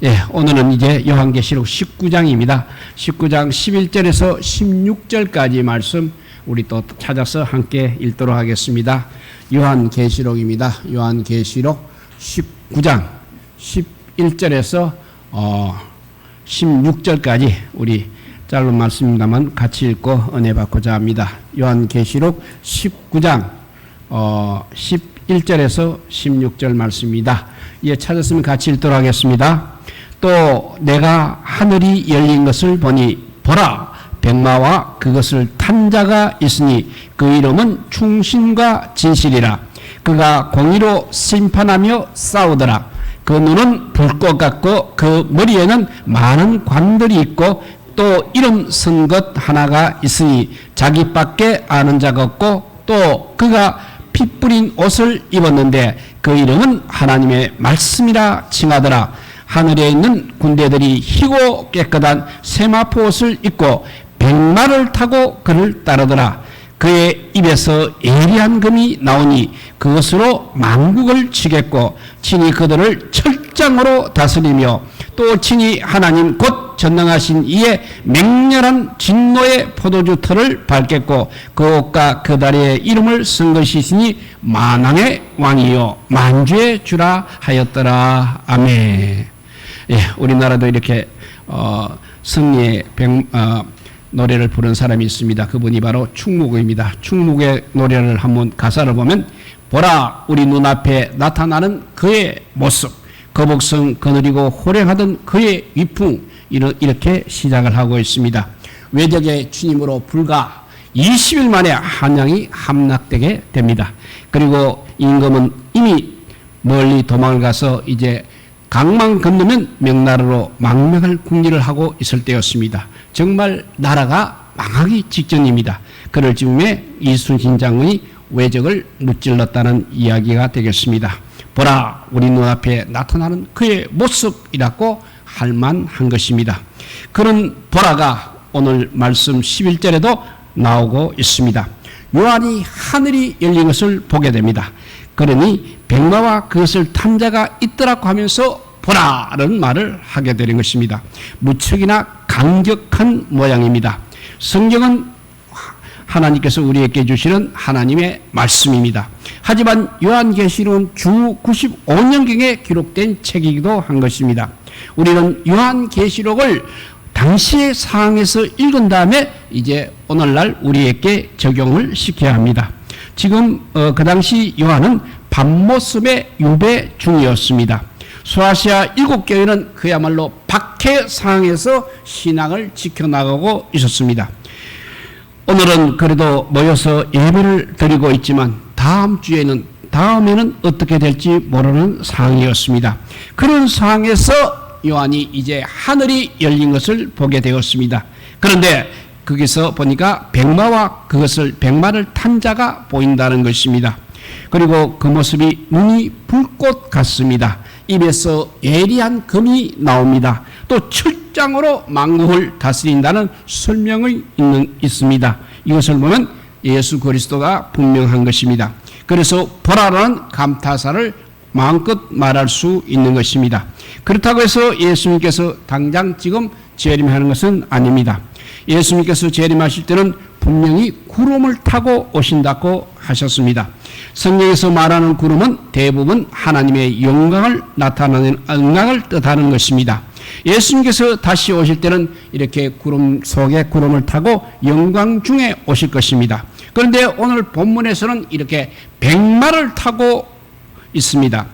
예, 오늘은 이제 요한계시록 19장입니다. 19장 11절에서 16절까지 말씀 우리 또 찾아서 함께 읽도록 하겠습니다. 요한계시록입니다. 요한계시록 19장 11절에서 16절까지 우리 짧은 말씀입니다만 같이 읽고 은혜 받고자 합니다. 요한계시록 19장 11절에서 16절 말씀입니다. 예, 찾았으면 같이 읽도록 하겠습니다. 또 내가 하늘이 열린 것을 보니 보라, 백마와 그것을 탄 자가 있으니 그 이름은 충신과 진실이라. 그가 공의로 심판하며 싸우더라. 그 눈은 불꽃 같고 그 머리에는 많은 관들이 있고 또 이름 쓴 것 하나가 있으니 자기밖에 아는 자가 없고 또 그가 피 뿌린 옷을 입었는데 그 이름은 하나님의 말씀이라 칭하더라. 하늘에 있는 군대들이 희고 깨끗한 세마포 옷을 입고 백마를 타고 그를 따르더라. 그의 입에서 예리한 금이 나오니 그것으로 만국을 치겠고 친히 그들을 철장으로 다스리며 또 친히 하나님 곧 전능하신 이의 맹렬한 진노의 포도주 터를 밟겠고 그 옷과 그 다리에 이름을 쓴 것이 있으니 만왕의 왕이요 만주의 주라 하였더라. 아멘. 예, 우리나라도 이렇게 승리의 노래를 부른 사람이 있습니다. 그분이 바로 충무구입니다. 충무구의 노래를 한번 가사를 보면 보라, 우리 눈앞에 나타나는 그의 모습, 거북성 거느리고 호령하던 그의 위풍, 이렇게 시작을 하고 있습니다. 외적의 주님으로 불과 20일 만에 한양이 함락되게 됩니다. 그리고 임금은 이미 멀리 도망을 가서 이제 강만 건너면 명나라로 망명할 궁리를 하고 있을 때였습니다. 정말 나라가 망하기 직전입니다. 그럴 즈음에 이순신 장군이 외적을 무찔렀다는 이야기가 되겠습니다. 보라, 우리 눈앞에 나타나는 그의 모습이라고 할 만한 것입니다. 그런 보라가 오늘 말씀 11절에도 나오고 있습니다. 요한이 하늘이 열린 것을 보게 됩니다. 그러니 백마와 그것을 탄 자가 있더라고 하면서 보라는 말을 하게 되는 것입니다. 무척이나 강력한 모양입니다. 성경은 하나님께서 우리에게 주시는 하나님의 말씀입니다. 하지만 요한계시록은 주 95년경에 기록된 책이기도 한 것입니다. 우리는 요한계시록을 당시의 상황에서 읽은 다음에 이제 오늘날 우리에게 적용을 시켜야 합니다. 지금 그 당시 요한은 밤모습의 유배 중이었습니다. 소아시아 7교회는 그야말로 박해 상황에서 신앙을 지켜나가고 있었습니다. 오늘은 그래도 모여서 예배를 드리고 있지만 다음에는 어떻게 될지 모르는 상황이었습니다. 그런 상황에서 요한이 이제 하늘이 열린 것을 보게 되었습니다. 그런데 거기서 보니까 백마를 탄 자가 보인다는 것입니다. 그리고 그 모습이 눈이 불꽃 같습니다. 입에서 예리한 금이 나옵니다. 또 철장으로 만국을 다스린다는 설명이 있습니다. 이것을 보면 예수 그리스도가 분명한 것입니다. 그래서 보라라는 감탄사를 마음껏 말할 수 있는 것입니다. 그렇다고 해서 예수님께서 당장 지금 재림하는 것은 아닙니다. 예수님께서 재림하실 때는 분명히 구름을 타고 오신다고 하셨습니다. 성경에서 말하는 구름은 대부분 하나님의 영광을 뜻하는 것입니다. 예수님께서 다시 오실 때는 이렇게 구름 속에 구름을 타고 영광 중에 오실 것입니다. 그런데 오늘 본문에서는 이렇게 백마를 타고 있습니다.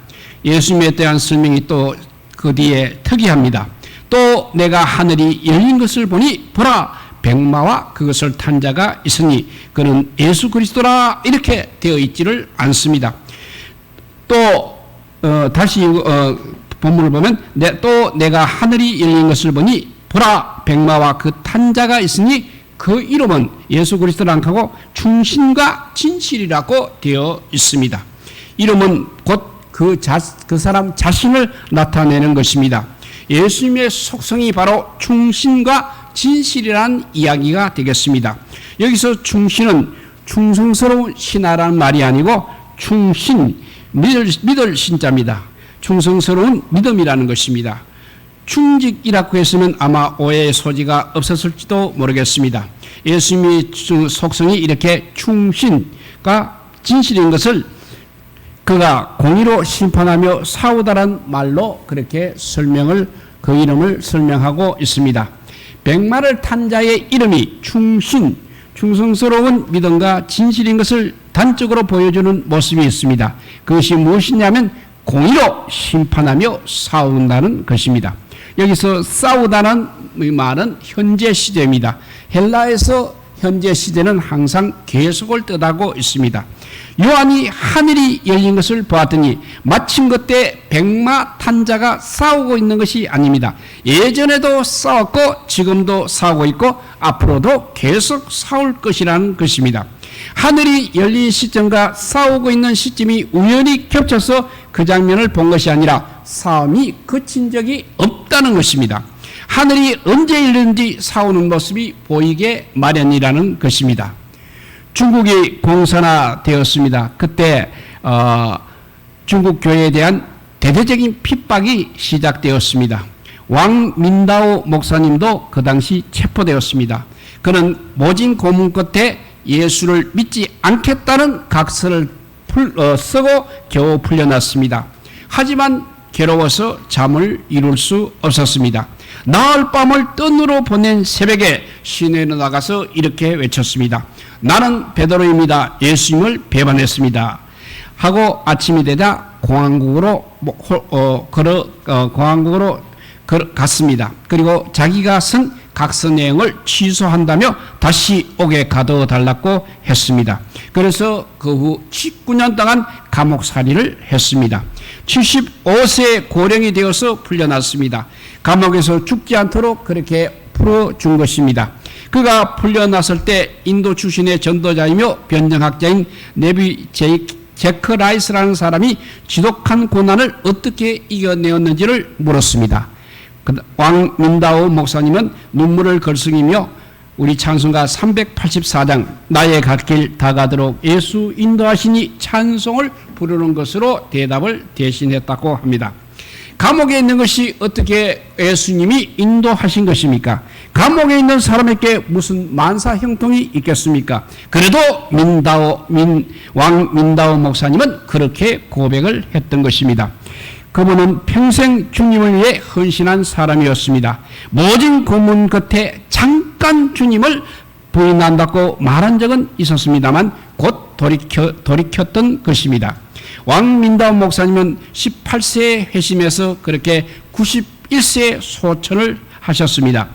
예수님에 대한 설명이 또 그 뒤에 특이합니다. 또 내가 하늘이 열린 것을 보니 보라, 백마와 그것을 탄 자가 있으니 그는 예수 그리스도라 이렇게 되어 있지를 않습니다. 또 다시 본문을 보면 또 내가 하늘이 열린 것을 보니 보라, 백마와 그 탄 자가 있으니 그 이름은 예수 그리스도라 하고 충신과 진실이라고 되어 있습니다. 이름은 곧 그 사람 자신을 나타내는 것입니다. 예수님의 속성이 바로 충신과 진실이라는 이야기가 되겠습니다. 여기서 충신은 충성스러운 신하라는 말이 아니고 충신, 믿을 신자입니다. 충성스러운 믿음이라는 것입니다. 충직이라고 했으면 아마 오해의 소지가 없었을지도 모르겠습니다. 예수님의 속성이 이렇게 충신과 진실인 것을 그가 공의로 심판하며 싸우다란 말로 그렇게 그 이름을 설명하고 있습니다. 백마를 탄 자의 이름이 충신, 충성스러운 믿음과 진실인 것을 단적으로 보여주는 모습이 있습니다. 그것이 무엇이냐면 공의로 심판하며 싸운다는 것입니다. 여기서 싸우다는 말은 현재 시제입니다. 헬라에서 현재 시제는 항상 계속을 뜻하고 있습니다. 요한이 하늘이 열린 것을 보았더니 마침 그때 백마 탄 자가 싸우고 있는 것이 아닙니다. 예전에도 싸웠고 지금도 싸우고 있고 앞으로도 계속 싸울 것이라는 것입니다. 하늘이 열린 시점과 싸우고 있는 시점이 우연히 겹쳐서 그 장면을 본 것이 아니라 싸움이 그친 적이 없다는 것입니다. 하늘이 언제 열렸는지 싸우는 모습이 보이게 마련이라는 것입니다. 중국이 공산화되었습니다. 그때 중국 교회에 대한 대대적인 핍박이 시작되었습니다. 왕민다오 목사님도 그 당시 체포되었습니다. 그는 모진 고문 끝에 예수를 믿지 않겠다는 각서를 쓰고 겨우 풀려났습니다. 하지만 괴로워서 잠을 이룰 수 없었습니다. 나흘 밤을 뜬으로 보낸 새벽에 시내에 나가서 이렇게 외쳤습니다. 나는 베드로입니다. 예수님을 배반했습니다. 하고 아침이 되자 공항국으로 갔습니다. 그리고 자기가 쓴 각서 내용을 취소한다며 다시 옥에 가둬달라고 했습니다. 그래서 그 후 19년 동안 감옥살이를 했습니다. 75세 고령이 되어서 풀려났습니다. 감옥에서 죽지 않도록 그렇게 풀어준 것입니다. 그가 풀려났을 때 인도 출신의 전도자이며 변정학자인 네비 제크 라이스라는 사람이 지독한 고난을 어떻게 이겨내었는지를 물었습니다. 왕 민다오 목사님은 눈물을 걸쑥이며 우리 찬송가 384장 나의 갓길 다가도록 예수 인도하시니 찬송을 부르는 것으로 대답을 대신했다고 합니다. 감옥에 있는 것이 어떻게 예수님이 인도하신 것입니까? 감옥에 있는 사람에게 무슨 만사 형통이 있겠습니까? 그래도 왕 민다오 목사님은 그렇게 고백을 했던 것입니다. 그분은 평생 주님을 위해 헌신한 사람이었습니다. 모진 고문 끝에 잠깐 주님을 부인한다고 말한 적은 있었습니다만 곧 돌이켰던 것입니다. 왕민다오 목사님은 18세에 회심해서 그렇게 91세에 소천을 하셨습니다.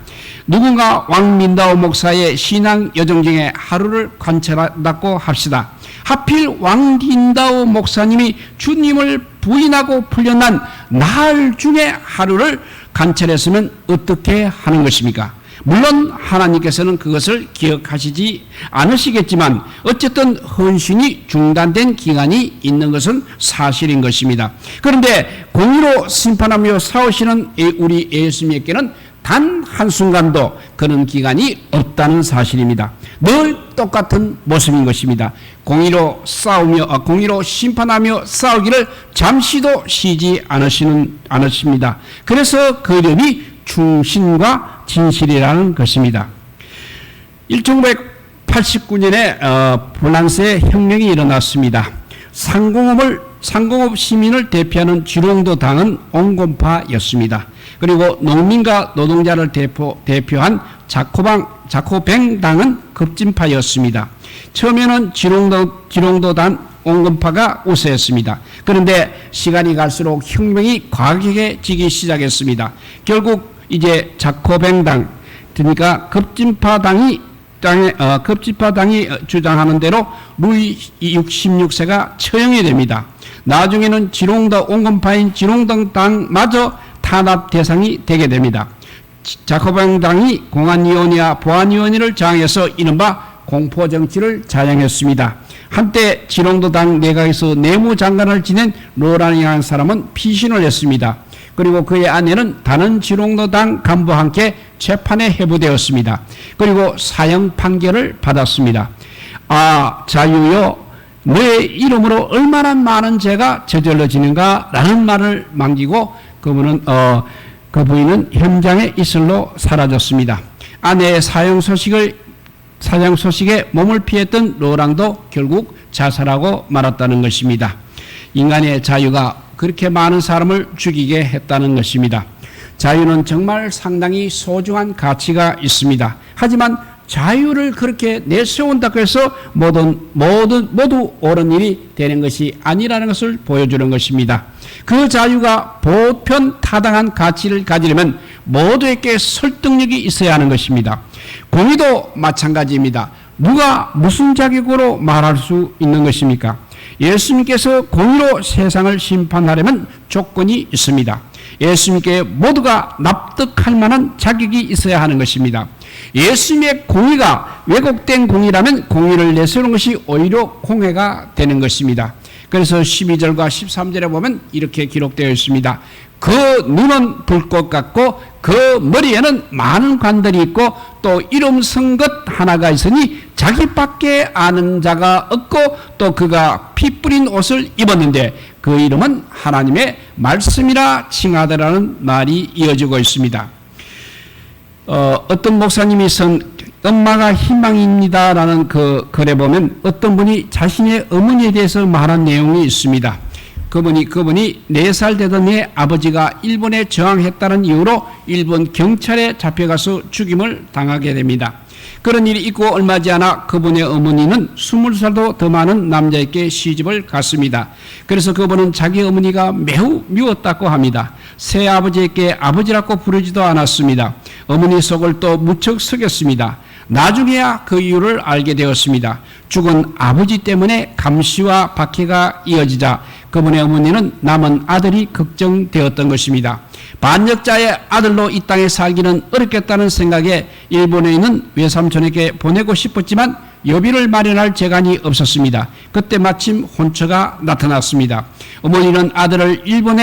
누군가 왕민다오 목사의 신앙 여정 중에 하루를 관찰한다고 합시다. 하필 왕민다오 목사님이 주님을 부인하고 풀려난 날 중에 하루를 관찰했으면 어떻게 하는 것입니까? 물론 하나님께서는 그것을 기억하시지 않으시겠지만 어쨌든 헌신이 중단된 기간이 있는 것은 사실인 것입니다. 그런데 공의로 심판하며 싸우시는 우리 예수님께는 단 한순간도 그런 기간이 없다는 사실입니다. 늘 똑같은 모습인 것입니다. 공의로 심판하며 싸우기를 잠시도 쉬지 않으십니다. 그래서 그 이름이 충신과 진실이라는 것입니다. 1989년에 프랑스에 혁명이 일어났습니다. 상공업 시민을 대표하는 지롱도 당은 온건파였습니다. 그리고 농민과 노동자를 대표한 자코뱅 당은 급진파였습니다. 처음에는 지롱도 당 온건파가 우세했습니다. 그런데 시간이 갈수록 혁명이 과격해지기 시작했습니다. 결국 이제 자코뱅 당, 그러니까 급진파 당이 주장하는 대로 루이 16세가 처형이 됩니다. 나중에는 지롱도 온건파인 지롱도 당마저 탄압 대상이 되게 됩니다. 자코뱅 당이 공안위원회와 보안위원회를 장악해서 이른바 공포정치를 자행했습니다. 한때 지롱도 당 내각에서 내무장관을 지낸 로란이라는 사람은 피신을 했습니다. 그리고 그의 아내는 다른 지롱도 당 간부와 함께 재판에 회부되었습니다. 그리고 사형 판결을 받았습니다. 아, 자유여, 너의 이름으로 얼마나 많은 죄가 저질러지는가 라는 말을 남기고 그분은 그 부인은 현장에 있을로 사라졌습니다. 아내의 사형 소식에 몸을 피했던 로랑도 결국 자살하고 말았다는 것입니다. 인간의 자유가 그렇게 많은 사람을 죽이게 했다는 것입니다. 자유는 정말 상당히 소중한 가치가 있습니다. 하지만 자유를 그렇게 내세운다고 해서 모두 옳은 일이 되는 것이 아니라는 것을 보여주는 것입니다. 그 자유가 보편 타당한 가치를 가지려면 모두에게 설득력이 있어야 하는 것입니다. 공의도 마찬가지입니다. 누가 무슨 자격으로 말할 수 있는 것입니까? 예수님께서 공의로 세상을 심판하려면 조건이 있습니다. 예수님께 모두가 납득할 만한 자격이 있어야 하는 것입니다. 예수님의 공의가 왜곡된 공의라면 공의를 내세우는 것이 오히려 공회가 되는 것입니다. 그래서 12절과 13절에 보면 이렇게 기록되어 있습니다. 그 눈은 불꽃 같고 그 머리에는 많은 관들이 있고 또 이름 쓴 것 하나가 있으니 자기밖에 아는 자가 없고 또 그가 피 뿌린 옷을 입었는데 그 이름은 하나님의 말씀이라 칭하더라는 말이 이어지고 있습니다. 어떤 목사님이 쓴 엄마가 희망입니다라는 그 글에 보면 어떤 분이 자신의 어머니에 대해서 말한 내용이 있습니다. 그분이 4살 되던 해 아버지가 일본에 저항했다는 이유로 일본 경찰에 잡혀가서 죽임을 당하게 됩니다. 그런 일이 있고 얼마 지 않아 그분의 어머니는 20살도 더 많은 남자에게 시집을 갔습니다. 그래서 그분은 자기 어머니가 매우 미웠다고 합니다. 새 아버지에게 아버지라고 부르지도 않았습니다. 어머니 속을 또 무척 썩였습니다. 나중에야 그 이유를 알게 되었습니다. 죽은 아버지 때문에 감시와 박해가 이어지자 그분의 어머니는 남은 아들이 걱정되었던 것입니다. 반역자의 아들로 이 땅에 살기는 어렵겠다는 생각에 일본에 있는 외삼촌에게 보내고 싶었지만 여비를 마련할 재간이 없었습니다. 그때 마침 혼처가 나타났습니다. 어머니는 아들을 일본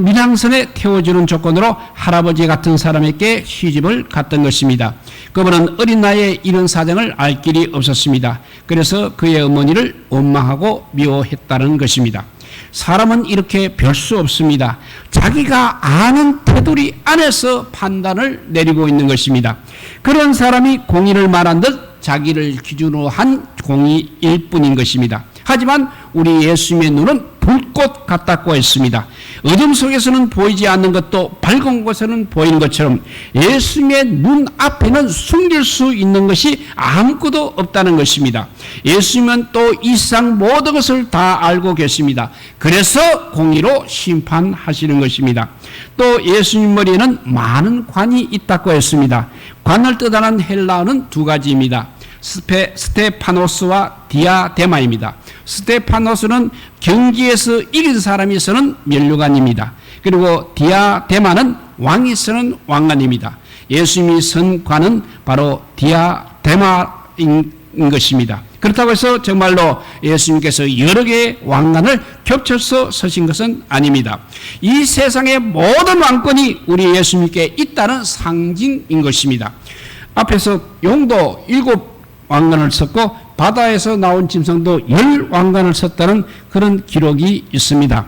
밀양선에 태워주는 조건으로 할아버지 같은 사람에게 시집을 갔던 것입니다. 그분은 어린 나이에 이런 사정을 알 길이 없었습니다. 그래서 그의 어머니를 원망하고 미워했다는 것입니다. 사람은 이렇게 별 수 없습니다. 자기가 아는 테두리 안에서 판단을 내리고 있는 것입니다. 그런 사람이 공의를 말한 듯 자기를 기준으로 한 공의일 뿐인 것입니다. 하지만 우리 예수님의 눈은 불꽃 같다고 했습니다. 어둠 속에서는 보이지 않는 것도 밝은 곳에는 보이는 것처럼 예수님의 눈 앞에는 숨길 수 있는 것이 아무것도 없다는 것입니다. 예수님은 또 이 세상 모든 것을 다 알고 계십니다. 그래서 공의로 심판하시는 것입니다. 또 예수님 머리에는 많은 관이 있다고 했습니다. 관을 뜻하는 헬라어는 2가지입니다. 스테파노스와 디아데마입니다. 스테파노스는 경기에서 이긴 사람이 쓰는 면류관입니다. 그리고 디아데마는 왕이 쓰는 왕관입니다. 예수님이 쓴 관은 바로 디아데마인 것입니다. 그렇다고 해서 정말로 예수님께서 여러 개의 왕관을 겹쳐서 서신 것은 아닙니다. 이 세상의 모든 왕권이 우리 예수님께 있다는 상징인 것입니다. 앞에서 용도 7왕관을 썼고 바다에서 나온 짐승도 10왕관을 썼다는 그런 기록이 있습니다.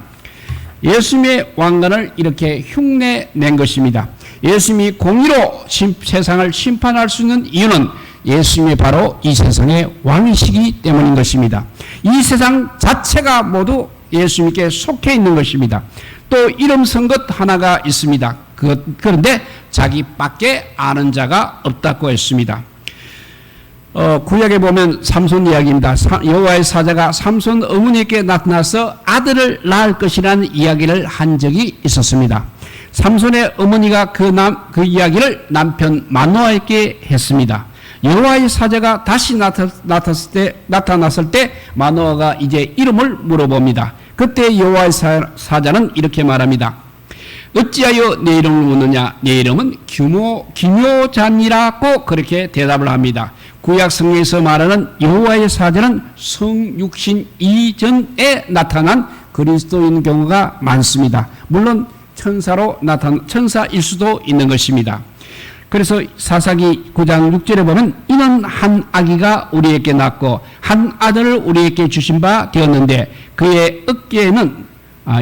예수님의 왕관을 이렇게 흉내낸 것입니다. 예수님이 공의로 세상을 심판할 수 있는 이유는 예수님이 바로 이 세상의 왕이시기 때문인 것입니다. 이 세상 자체가 모두 예수님께 속해 있는 것입니다. 또 이름 쓴 것 하나가 있습니다. 그런데 자기밖에 아는 자가 없다고 했습니다. 구약에 보면 삼손 이야기입니다. 여호와의 사자가 삼손 어머니에게 나타나서 아들을 낳을 것이라는 이야기를 한 적이 있었습니다. 삼손의 어머니가 그 이야기를 남편 마노아에게 했습니다. 여호와의 사자가 다시 나타났을 때 마노아가 이제 이름을 물어봅니다. 그때 여호와의 사자는 이렇게 말합니다. 어찌하여 내 이름을 묻느냐? 내 이름은 기묘자니라고 그렇게 대답을 합니다. 구약 성경에서 말하는 여호와의 사자는 성육신 이전에 나타난 그리스도인 경우가 많습니다. 물론 천사일 수도 있는 것입니다. 그래서 사사기 9장 6절에 보면 이는 한 아기가 우리에게 낳고 한 아들을 우리에게 주신 바 되었는데 그의 어깨에는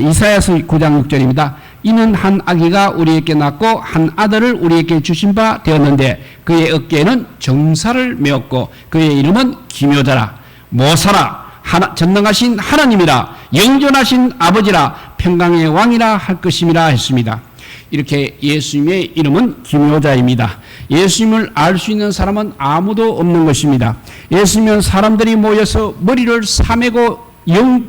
이사야서 9장 6절입니다. 이는 한 아기가 우리에게 낳고 한 아들을 우리에게 주신 바 되었는데 그의 어깨에는 정사를 메었고 그의 이름은 기묘자라 모사라 전능하신 하나님이라 영존하신 아버지라 평강의 왕이라 할 것임이라 했습니다. 이렇게 예수님의 이름은 기묘자입니다. 예수님을 알 수 있는 사람은 아무도 없는 것입니다. 예수님은 사람들이 모여서 머리를 사매고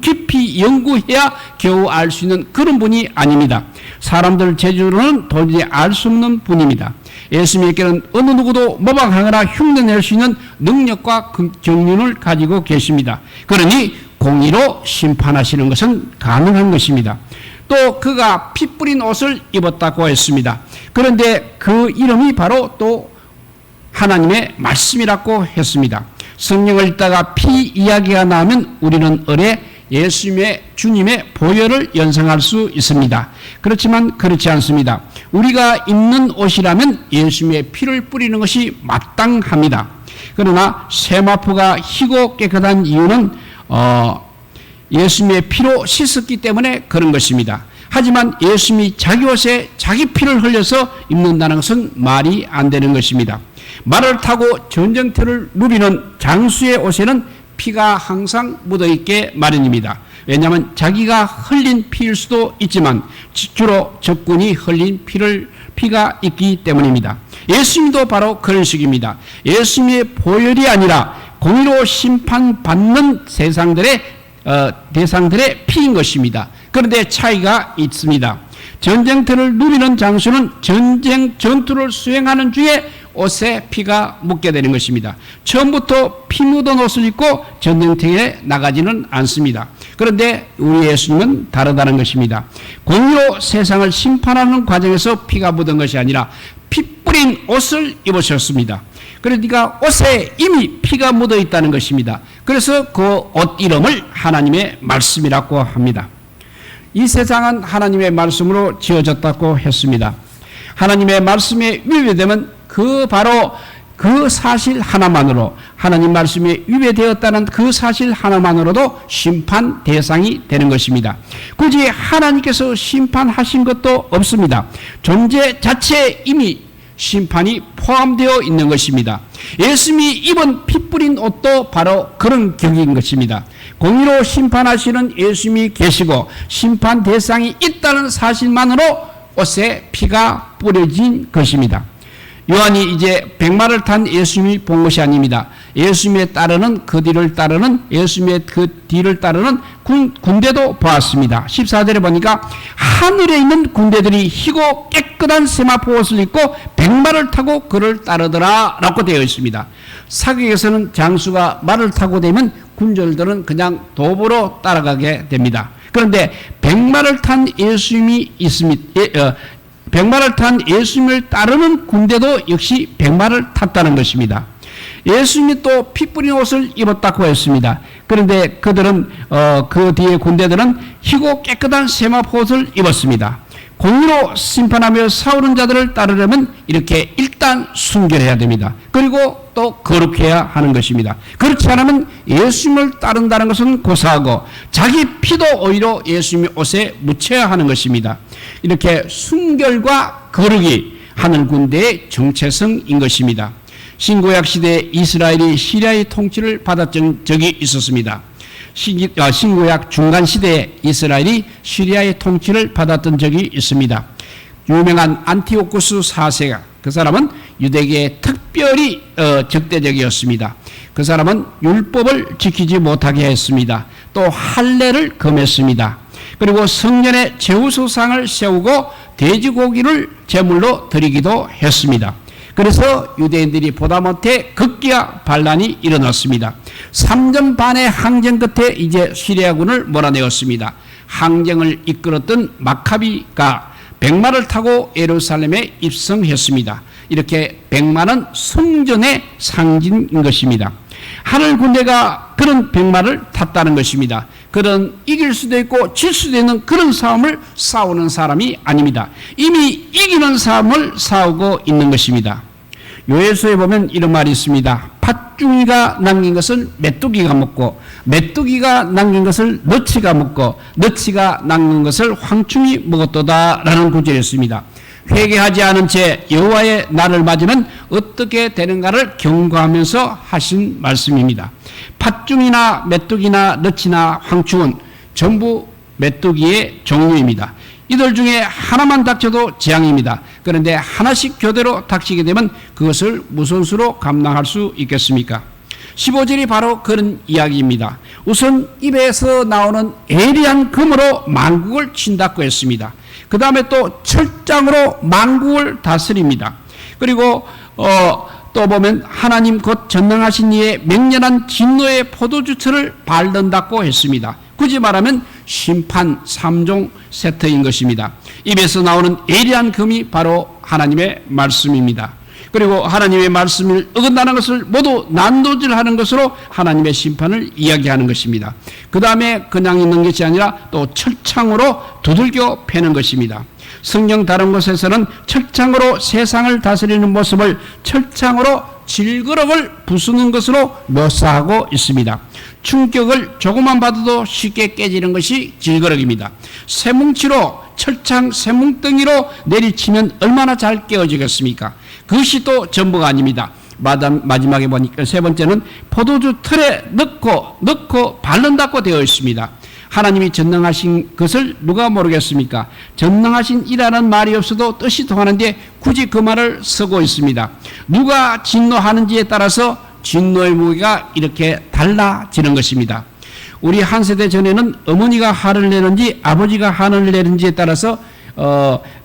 깊이 연구해야 겨우 알 수 있는 그런 분이 아닙니다. 사람들 제주로는 도저히 알 수 없는 분입니다. 예수님께는 어느 누구도 모방하거나 흉내낼 수 있는 능력과 경륜을 가지고 계십니다. 그러니 공의로 심판하시는 것은 가능한 것입니다. 또 그가 피 뿌린 옷을 입었다고 했습니다. 그런데 그 이름이 바로 또 하나님의 말씀이라고 했습니다. 성경을 읽다가 피 이야기가 나오면 우리는 어뢰 예수님의 주님의 보혈을 연상할 수 있습니다. 그렇지만 그렇지 않습니다. 우리가 입는 옷이라면 예수님의 피를 뿌리는 것이 마땅합니다. 그러나 세마포가 희고 깨끗한 이유는 예수님의 피로 씻었기 때문에 그런 것입니다. 하지만 예수님이 자기 옷에 자기 피를 흘려서 입는다는 것은 말이 안 되는 것입니다. 말을 타고 전쟁터를 누비는 장수의 옷에는 피가 항상 묻어있게 마련입니다. 왜냐하면 자기가 흘린 피일 수도 있지만 주로 적군이 흘린 피가 있기 때문입니다. 예수님도 바로 그런 식입니다. 예수님의 보혈이 아니라 공의로 심판받는 대상들의 피인 것입니다. 그런데 차이가 있습니다. 전쟁터를 누비는 장수는 전투를 수행하는 중에 옷에 피가 묻게 되는 것입니다. 처음부터 피 묻은 옷을 입고 전쟁터에 나가지는 않습니다. 그런데 우리 예수님은 다르다는 것입니다. 공의로 세상을 심판하는 과정에서 피가 묻은 것이 아니라 피 뿌린 옷을 입으셨습니다. 그러니까 옷에 이미 피가 묻어 있다는 것입니다. 그래서 그 옷 이름을 하나님의 말씀이라고 합니다. 이 세상은 하나님의 말씀으로 지어졌다고 했습니다. 하나님의 말씀에 위배되면 바로 그 사실 하나만으로 하나님 말씀에 위배되었다는 그 사실 하나만으로도 심판 대상이 되는 것입니다. 굳이 하나님께서 심판하신 것도 없습니다. 존재 자체에 이미 심판이 포함되어 있는 것입니다. 예수님이 입은 피 뿌린 옷도 바로 그런 격인 것입니다. 공의로 심판하시는 예수님이 계시고 심판 대상이 있다는 사실만으로 옷에 피가 뿌려진 것입니다. 요한이 이제 백마를 탄 예수님이 본 것이 아닙니다. 예수님의 따르는 그 뒤를 따르는 예수님의 그 뒤를 따르는 군대도 보았습니다. 14절에 보니까 하늘에 있는 군대들이 희고 깨끗한 세마포 옷을 입고 백마를 타고 그를 따르더라 라고 되어 있습니다. 사극에서는 장수가 말을 타고 되면 군졸들은 그냥 도보로 따라가게 됩니다. 그런데 백마를 탄 예수님이 있습니다. 백마를 탄 예수님을 따르는 군대도 역시 백마를 탔다는 것입니다. 예수님이 또 피 뿌린 옷을 입었다고 했습니다. 그런데 그들은 그 뒤에 군대들은 희고 깨끗한 세마포 옷을 입었습니다. 공의로 심판하며 싸우는 자들을 따르려면 이렇게 일단 순결해야 됩니다. 그리고 또 거룩해야 하는 것입니다. 그렇지 않으면 예수님을 따른다는 것은 고사하고 자기 피도 오히려 예수님의 옷에 묻혀야 하는 것입니다. 이렇게 순결과 거룩이 하늘 군대의 정체성인 것입니다. 신구약 시대에 이스라엘이 시리아의 통치를 받았던 적이 있었습니다. 신구약 중간 시대에 이스라엘이 시리아의 통치를 받았던 적이 있습니다. 유명한 안티오쿠스 4세가 그 사람은 유대계에 특별히 적대적이었습니다. 그 사람은 율법을 지키지 못하게 했습니다. 또 할례를 금했습니다. 그리고 성전에 제우소상을 세우고 돼지고기를 제물로 드리기도 했습니다. 그래서 유대인들이 보다 못해 극기와 반란이 일어났습니다. 3년 반의 항쟁 끝에 이제 시리아군을 몰아내었습니다. 항쟁을 이끌었던 마카비가 백마를 타고 예루살렘에 입성했습니다. 이렇게 백마는 성전의 상징인 것입니다. 하늘 군대가 그런 백마를 탔다는 것입니다. 그런 이길 수도 있고 질 수도 있는 그런 싸움을 싸우는 사람이 아닙니다. 이미 이기는 싸움을 싸우고 있는 것입니다. 요엘서에 보면 이런 말이 있습니다. 팥중이가 남긴 것을 메뚜기가 먹고 메뚜기가 남긴 것을 너치가 먹고 너치가 남긴 것을 황충이 먹었도다라는 구절이었습니다. 회개하지 않은 채 여호와의 날을 맞으면 어떻게 되는가를 경고하면서 하신 말씀입니다. 팥중이나 메뚜기나 너치나 황충은 전부 메뚜기의 종류입니다. 이들 중에 하나만 닥쳐도 재앙입니다. 그런데 하나씩 교대로 닥치게 되면 그것을 무슨 수로 감당할 수 있겠습니까? 15절이 바로 그런 이야기입니다. 우선 입에서 나오는 예리한 금으로 만국을 친다고 했습니다. 그 다음에 또 철장으로 만국을 다스립니다. 그리고 또 보면 하나님 곧 전능하신 이의 맹렬한 진노의 포도주철을 밟는다고 했습니다. 굳이 말하면 심판 3종 세트인 것입니다. 입에서 나오는 예리한 금이 바로 하나님의 말씀입니다. 그리고 하나님의 말씀을 어긋나는 것을 모두 난도질하는 것으로 하나님의 심판을 이야기하는 것입니다. 그 다음에 그냥 있는 것이 아니라 또 철창으로 두들겨 패는 것입니다. 성경 다른 곳에서는 철창으로 세상을 다스리는 모습을 철창으로 질그럭을 부수는 것으로 묘사하고 있습니다. 충격을 조금만 받아도 쉽게 깨지는 것이 질그럭입니다. 쇠뭉치로 철창 쇠뭉덩이로 내리치면 얼마나 잘 깨어지겠습니까? 그것이 또 전부가 아닙니다. 마지막에 보니까 세 번째는 포도주 틀에 넣고 바른다고 되어 있습니다. 하나님이 전능하신 것을 누가 모르겠습니까? 전능하신 이라는 말이 없어도 뜻이 통하는데 굳이 그 말을 쓰고 있습니다. 누가 진노하는지에 따라서 진노의 무게가 이렇게 달라지는 것입니다. 우리 한 세대 전에는 어머니가 화를 내는지 아버지가 화를 내는지에 따라서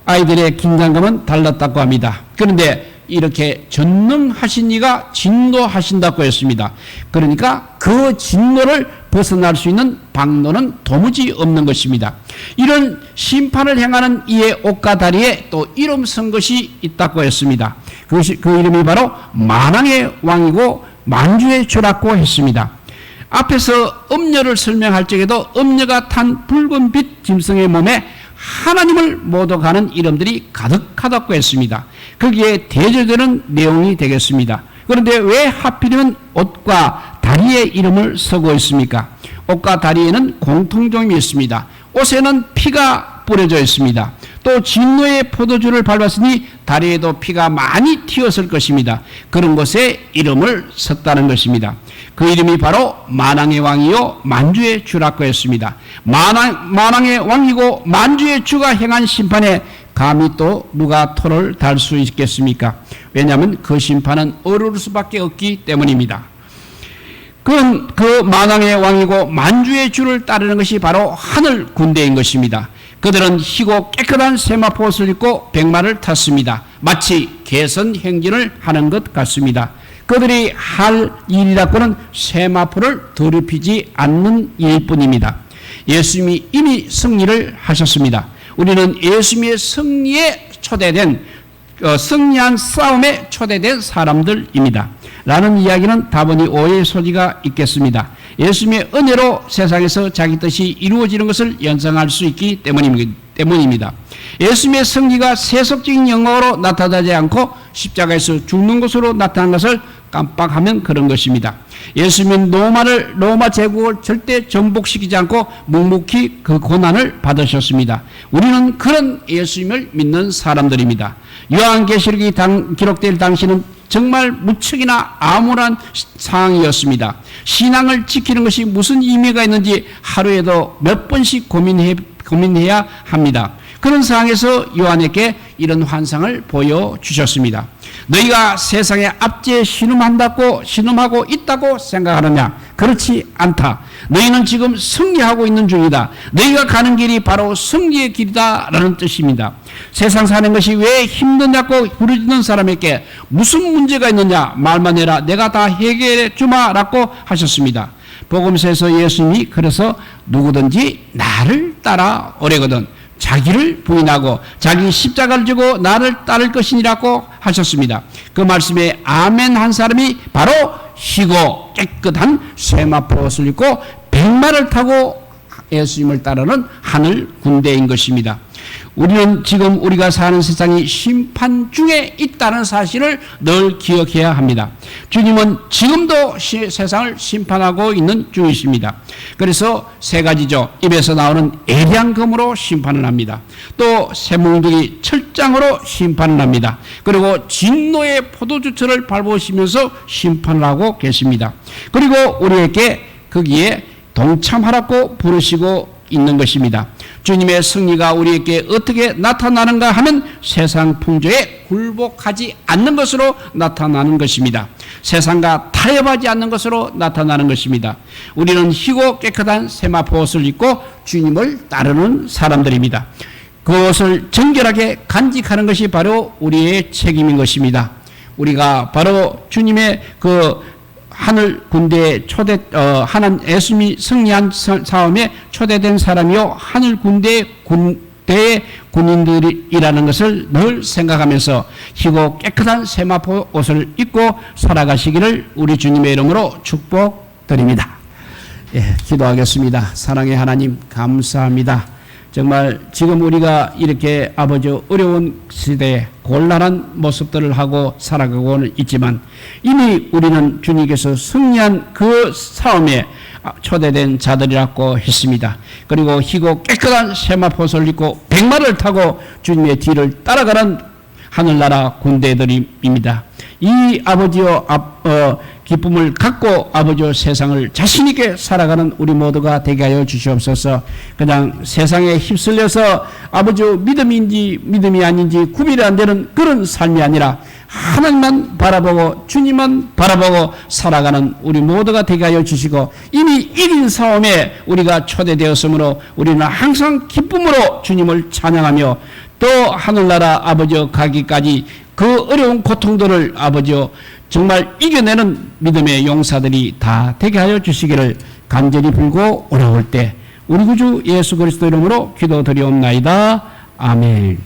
아이들의 긴장감은 달랐다고 합니다. 그런데 이렇게 전능하신 이가 진노하신다고 했습니다. 그러니까 그 진노를 벗어날 수 있는 방로는 도무지 없는 것입니다. 이런 심판을 행하는 이의 옷과 다리에 또 이름 쓴 것이 있다고 했습니다. 그 이름이 바로 만왕의 왕이고 만주의 주라고 했습니다. 앞에서 음녀를 설명할 적에도 음녀가 탄 붉은 빛 짐승의 몸에 하나님을 모독하는 이름들이 가득하다고 했습니다. 거기에 대조되는 내용이 되겠습니다. 그런데 왜 하필이면 옷과 다리의 이름을 쓰고 있습니까? 옷과 다리에는 공통점이 있습니다. 옷에는 피가 뿌려져 있습니다. 또 진노의 포도주를 밟았으니 다리에도 피가 많이 튀었을 것입니다. 그런 곳에 이름을 썼다는 것입니다. 그 이름이 바로 만왕의 왕이요 만주의 주라고 했습니다. 만왕의 왕이고 만주의 주가 행한 심판에 감히 또 누가 토를 달 수 있겠습니까? 왜냐하면 그 심판은 어려울 수밖에 없기 때문입니다. 그 만왕의 왕이고 만주의 주를 따르는 것이 바로 하늘 군대인 것입니다. 그들은 희고 깨끗한 세마포 옷을 입고 백마를 탔습니다. 마치 개선 행진을 하는 것 같습니다. 그들이 할 일이라고는 세마포를 더럽히지 않는 일뿐입니다. 예수님이 이미 승리를 하셨습니다. 우리는 예수님의 승리에 초대된 승리한 싸움에 초대된 사람들입니다. 라는 이야기는 다분히 오해의 소지가 있겠습니다. 예수님의 은혜로 세상에서 자기 뜻이 이루어지는 것을 연상할 수 있기 때문입니다. 예수님의 승리가 세속적인 영광으로 나타나지 않고 십자가에서 죽는 것으로 나타난 것을 깜빡하면 그런 것입니다. 예수님은 로마 제국을 절대 정복시키지 않고 묵묵히 그 고난을 받으셨습니다. 우리는 그런 예수님을 믿는 사람들입니다. 요한계시록이 기록될 당시는 정말 무척이나 암울한 상황이었습니다. 신앙을 지키는 것이 무슨 의미가 있는지 하루에도 몇 번씩 고민해야 합니다. 그런 상황에서 요한에게 이런 환상을 보여주셨습니다. 너희가 세상에 압제에 신음하고 있다고 생각하느냐? 그렇지 않다. 너희는 지금 승리하고 있는 중이다. 너희가 가는 길이 바로 승리의 길이다 라는 뜻입니다. 세상 사는 것이 왜 힘드냐고 부르짖는 사람에게 무슨 문제가 있느냐 말만 해라 내가 다 해결해 주마 라고 하셨습니다. 복음서에서 예수님이 그래서 누구든지 나를 따라오려거든 자기를 부인하고 자기 십자가를 지고 나를 따를 것이니라고 하셨습니다. 그 말씀에 아멘 한 사람이 바로 희고 깨끗한 세마포 옷을 입고 백마를 타고 예수님을 따르는 하늘 군대인 것입니다. 우리는 지금 우리가 사는 세상이 심판 중에 있다는 사실을 늘 기억해야 합니다. 주님은 지금도 세상을 심판하고 있는 중이십니다. 그래서 세 가지죠. 입에서 나오는 애량금으로 심판을 합니다. 또 쇠뭉둥이 철장으로 심판을 합니다. 그리고 진노의 포도주철을 밟으시면서 심판을 하고 계십니다. 그리고 우리에게 거기에 동참하라고 부르시고 있는 것입니다. 주님의 승리가 우리에게 어떻게 나타나는가 하면 세상 풍조에 굴복하지 않는 것으로 나타나는 것입니다. 세상과 타협하지 않는 것으로 나타나는 것입니다. 우리는 희고 깨끗한 세마포 옷을 입고 주님을 따르는 사람들입니다. 그것을 정결하게 간직하는 것이 바로 우리의 책임인 것입니다. 우리가 바로 주님의 그 하늘 군대에 하나님 예수님이 승리한 싸움에 초대된 사람이요 하늘 군대의 군인들이라는 것을 늘 생각하면서 희고 깨끗한 세마포 옷을 입고 살아가시기를 우리 주님의 이름으로 축복드립니다. 예, 기도하겠습니다. 사랑의 하나님 감사합니다. 정말 지금 우리가 이렇게 아버지 어려운 시대에 곤란한 모습들을 하고 살아가고는 있지만 이미 우리는 주님께서 승리한 그 싸움에 초대된 자들이라고 했습니다. 그리고 희고 깨끗한 세마포옷을 입고 백마를 타고 주님의 뒤를 따라가는 하늘나라 군대들입니다. 이 아버지여 기쁨을 갖고 아버지여 세상을 자신있게 살아가는 우리 모두가 되게 하여 주시옵소서. 그냥 세상에 휩쓸려서 아버지여 믿음인지 믿음이 아닌지 구별이 안 되는 그런 삶이 아니라 하나님만 바라보고 주님만 바라보고 살아가는 우리 모두가 되게 하여 주시고 이미 이긴 싸움에 우리가 초대되었으므로 우리는 항상 기쁨으로 주님을 찬양하며 또 하늘나라 아버지여 가기까지 그 어려운 고통들을 아버지여 정말 이겨내는 믿음의 용사들이 다 되게 하여 주시기를 간절히 빌고 어려울 때 우리 구주 예수 그리스도 이름으로 기도드리옵나이다. 아멘.